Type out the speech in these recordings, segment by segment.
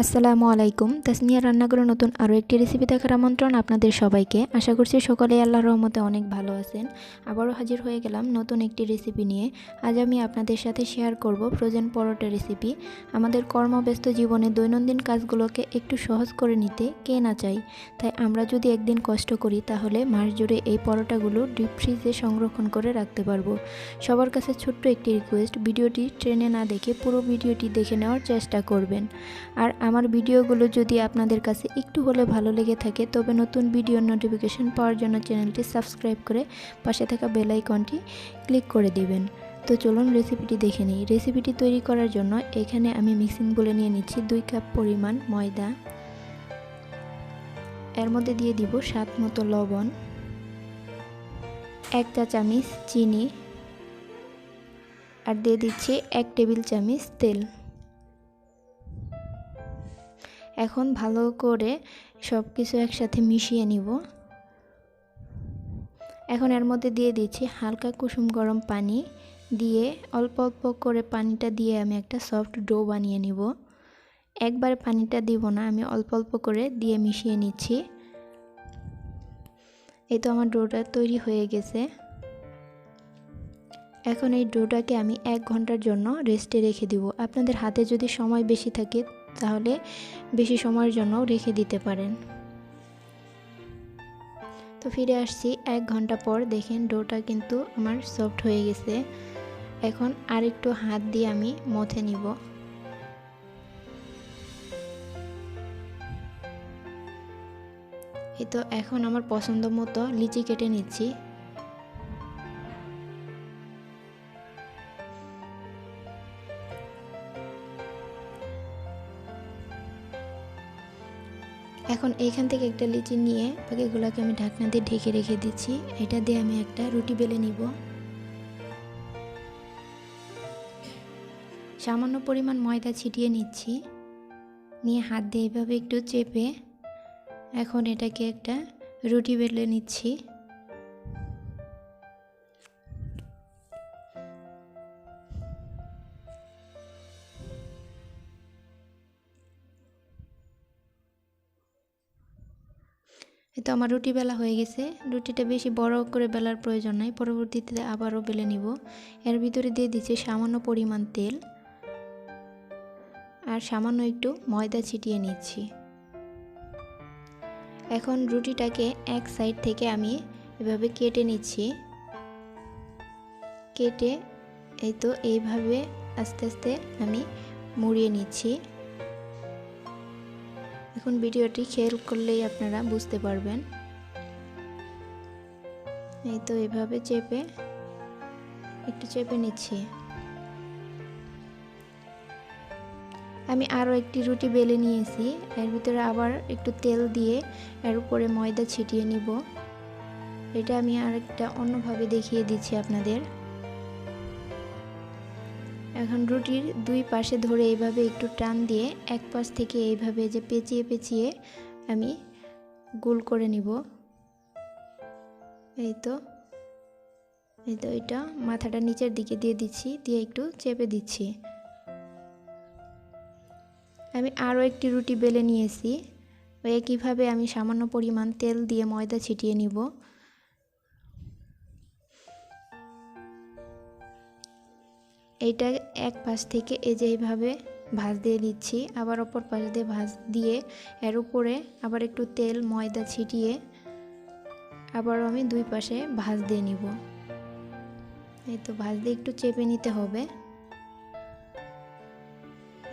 আসসালামু আলাইকুম। তাসনিয়া রান্নাঘরের নতুন আরও একটি রেসিপি দেখার আমন্ত্রণ আপনাদের সবাইকে। আশা করছি সকলেই আল্লাহর রহমতে অনেক ভালো আছেন। আবারও হাজির হয়ে গেলাম নতুন একটি রেসিপি নিয়ে। আজ আমি আপনাদের সাথে শেয়ার করব ফ্রোজেন পরোটা রেসিপি। আমাদের কর্মব্যস্ত জীবনে দৈনন্দিন কাজগুলোকে একটু সহজ করে নিতে কে না চাই। তাই আমরা যদি একদিন কষ্ট করি তাহলে মাস জুড়ে এই পরোটাগুলো ডিপ ফ্রিজে সংরক্ষণ করে রাখতে পারবো। সবার কাছে ছোট্ট একটি রিকোয়েস্ট, ভিডিওটি ট্রেনে না দেখে পুরো ভিডিওটি দেখে নেওয়ার চেষ্টা করবেন। আর আমার ভিডিওগুলো যদি আপনাদের কাছে একটু হলে ভালো লেগে থাকে তবে নতুন ভিডিওর নোটিফিকেশন পাওয়ার জন্য চ্যানেলটি সাবস্ক্রাইব করে পাশে থাকা বেল আইকনটি ক্লিক করে দিবেন। তো চলুন রেসিপিটি দেখে নিই। রেসিপিটি তৈরি করার জন্য এখানে আমি মিক্সিং বলে নিয়ে নিচ্ছি 2 কাপ পরিমাণ ময়দা। এর মধ্যে দিয়ে দিব স্বাদ মতো লবণ, 1 চা চামচ চিনি আর দিয়ে দিচ্ছি 1 টেবিল চামচ তেল। এখন ভালো করে সব কিছু একসাথে মিশিয়ে নিব। এখন এর মধ্যে দিয়ে দিচ্ছি হালকা কুসুম গরম পানি, দিয়ে অল্প অল্প করে পানিটা দিয়ে আমি একটা সফট ডো বানিয়ে নিব। একবারে পানিটা দিব না, আমি অল্প অল্প করে দিয়ে মিশিয়ে নিচ্ছি। এই তো আমার ডোটা তৈরি হয়ে গেছে। এখন এই ডোটাকে আমি 1 ঘন্টার জন্য রেস্টে রেখে দিব। আপনাদের হাতে যদি সময় বেশি থাকে তাহলে বেশি সময়ের জন্য রেখে দিতে পারেন। তো ফিরে আসছি 1 ঘন্টা পর। দেখেন ডোটা কিন্তু আমার সফট হয়ে গেছে। এখন আরেকটু হাত দিয়ে আমি মথে নিব। এই তো এখন আমার পছন্দ মতো লিচি কেটে নিচ্ছি। এখন এইখান থেকে একটা লিচি নিয়ে বাকিগুলোকে আমি ঢাকনা দিয়ে ঢেকে রেখে দিচ্ছি। এটা দিয়ে আমি একটা রুটি বেলে নিব। সামান্য পরিমাণ ময়দা ছিটিয়ে নিচ্ছি, নিয়ে হাত দিয়ে এইভাবে একটু চেপে এখন এটাকে একটা রুটি বেলে নিচ্ছি। তো আমার রুটি বেলা হয়ে গেছে। রুটিটা বেশি বড় করে বেলার প্রয়োজন নাই, পরবর্তীতে আবারও বেলে নিব। এর ভিতরে দিয়ে দিচ্ছি সামান্য পরিমাণ তেল আর সামান্য একটু ময়দা ছিটিয়ে নিচ্ছি। এখন রুটিটাকে এক সাইড থেকে আমি এভাবে কেটে নিচ্ছি। কেটে এই তো এইভাবে আস্তে আস্তে আমি মুড়িয়ে নিচ্ছি। এখন ভিডিওটি খেয়াল করলেই আপনারা বুঝতে পারবেন। এই তো এইভাবে একটু চেপে নিচ্ছি। আমি আরও একটি রুটি বেলে নিয়েছি। এর ভিতরে আবার একটু তেল দিয়ে এর উপরে ময়দা ছিটিয়ে নিব। এটা আমি আরেকটা অন্যভাবে দেখিয়ে দিচ্ছি আপনাদের। এখন রুটির 2 পাশে ধরে এইভাবে একটু টান দিয়ে এক পাশ থেকে এইভাবে যে পেঁচিয়ে পেঁচিয়ে আমি গোল করে নিব। এই তো এটা মাথাটা নিচের দিকে দিয়ে দিচ্ছি, দিয়ে একটু চেপে দিচ্ছি। আমি আরও একটি রুটি বেলে নিয়েছি। একইভাবে আমি সামান্য পরিমাণ তেল দিয়ে ময়দা ছিটিয়ে নিব। এইটা এক পাশ থেকে এই যে এইভাবে ভাঁজ দিয়ে দিচ্ছি, আবার অপর পাশ দিয়ে ভাঁজ দিয়ে এর উপরে আবার একটু তেল ময়দা ছিটিয়ে আবারও আমি 2 পাশে ভাঁজ দিয়ে নিব। এই তো ভাঁজ দিয়ে একটু চেপে নিতে হবে।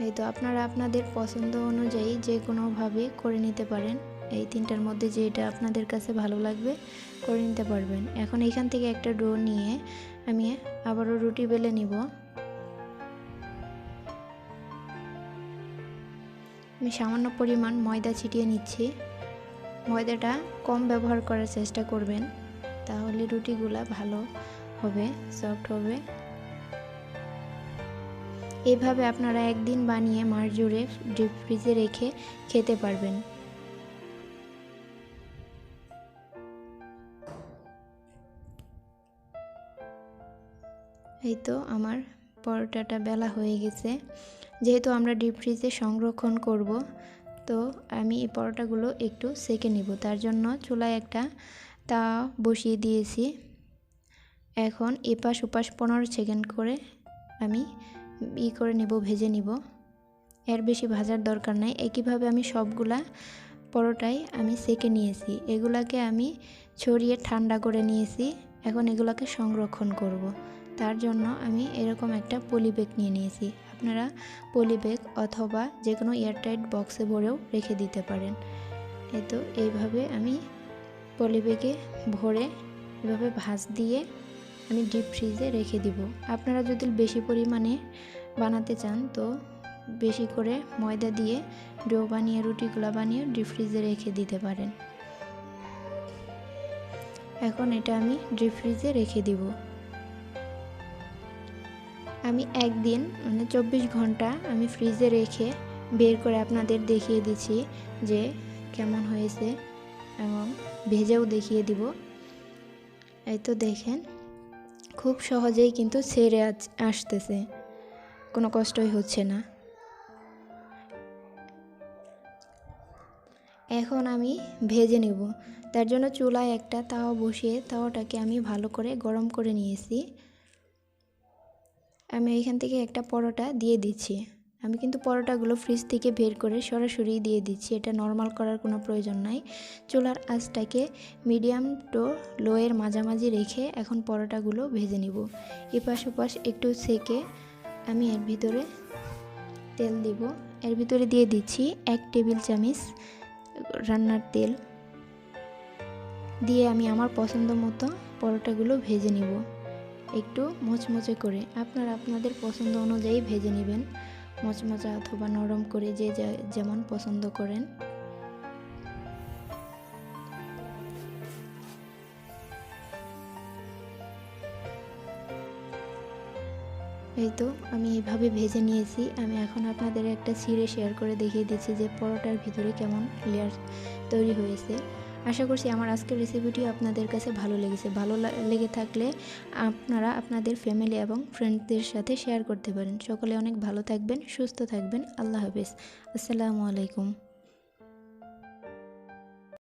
এই তো আপনারা আপনাদের পছন্দ অনুযায়ী যে কোনোভাবে করে নিতে পারেন। এই 3টার মধ্যে যেটা আপনাদের কাছে ভালো লাগবে করে নিতে পারবেন। এখন এখান থেকে একটা ডো নিয়ে আমি আবারও রুটি বেলে নিব। আমি সামান্য পরিমাণ ময়দা ছিটিয়ে নিচ্ছি। ময়দাটা কম ব্যবহার করার চেষ্টা করবেন, তাহলে রুটিগুলা ভালো হবে, সফট হবে। এভাবে আপনারা একদিন বানিয়ে মাস জুড়ে ডিপ ফ্রিজে রেখে খেতে পারবেন। এই তো আমার পরোটাটা বেলা হয়ে গেছে। যেহেতু আমরা ডিপ ফ্রিজে সংরক্ষণ করব, তো আমি এই পরোটাগুলো একটু সেঁকে নিব। তার জন্য চুলায় একটা তাওয়া বসিয়ে দিয়েছি। এখন এপাশ ওপাশ 15 সেকেন্ড করে আমি করে নিব, ভেজে নিব। এর বেশি ভাজার দরকার নাই। একইভাবে আমি সবগুলা পরোটাই আমি সেঁকে নিয়েছি। এগুলাকে আমি ছড়িয়ে ঠান্ডা করে নিয়েছি। এখন এগুলাকে সংরক্ষণ করব। তার জন্য আমি এরকম একটা পলি ব্যাগ নিয়ে নিয়েছি। আপনারা পলি ব্যাগ অথবা যে কোনো এয়ারটাইট বক্সে ভরেও রেখে দিতে পারেন। তো এইভাবে আমি পলি ব্যাগে ভরে এভাবে ভাঁজ দিয়ে আমি ডিপ ফ্রিজে রেখে দিব। আপনারা যদি বেশি পরিমাণে বানাতে চান তো বেশি করে ময়দা দিয়ে ডো বানিয়ে রুটিগুলো বানিয়ে ডিপ ফ্রিজে রেখে দিতে পারেন। এখন এটা আমি ডিপ ফ্রিজে রেখে দিব। আমি একদিন 24 ঘন্টা আমি ফ্রিজে রেখে বের করে আপনাদের দেখিয়ে দিচ্ছি যে কেমন হয়েছে এবং ভেজেও দেখিয়ে দিব। এই তো দেখেন, খুব সহজেই কিন্তু ছেড়ে আসতেছে, কোনো কষ্টই হচ্ছে না। এখন আমি ভেজে নেব। তার জন্য চুলায় একটা তাওয়া বসিয়ে তাওয়াটাকে আমি ভালো করে গরম করে নিয়েছি। আমি এখান থেকে একটা পরোটা দিয়ে দিচ্ছি। আমি কিন্তু পরোটাগুলো ফ্রিজ থেকে বের করে সরাসরি দিয়ে দিচ্ছি, এটা নর্মাল করার কোনো প্রয়োজন নাই। চুলার আঁচটাকে মিডিয়াম টু লোয়ের মাঝামাঝি রেখে এখন পরোটাগুলো ভেজে নিব। এপাশ ওপাশ একটু সেকে আমি এর ভিতরে তেল দিব। এর ভিতরে দিয়ে দিচ্ছি 1 টেবিল চামচ রান্নার তেল দিয়ে আমি আমার পছন্দ মতো পরোটাগুলো ভেজে নিব, একটু মচমচে করে। আপনারা আপনাদের পছন্দ অনুযায়ী ভেজে নেবেন, মচমচা অথবা নরম করে, যে যেমন পছন্দ করেন। এই তো আমি এইভাবে ভেজে নিয়েছি। আমি এখন আপনাদের একটা ছিঁড়ে শেয়ার করে দেখিয়ে দিচ্ছি যে পরোটার ভিতরে কেমন লেয়ার তৈরি হয়েছে। আশা করছি আমার আজকের রেসিপিটি আপনাদের কাছে ভালো লেগেছে। ভালো লেগে থাকলে আপনারা আপনাদের ফ্যামিলি এবং ফ্রেন্ডসদের সাথে শেয়ার করতে পারেন। সকলে অনেক ভালো থাকবেন, সুস্থ থাকবেন। আল্লাহ হাফেজ। আসসালামু আলাইকুম।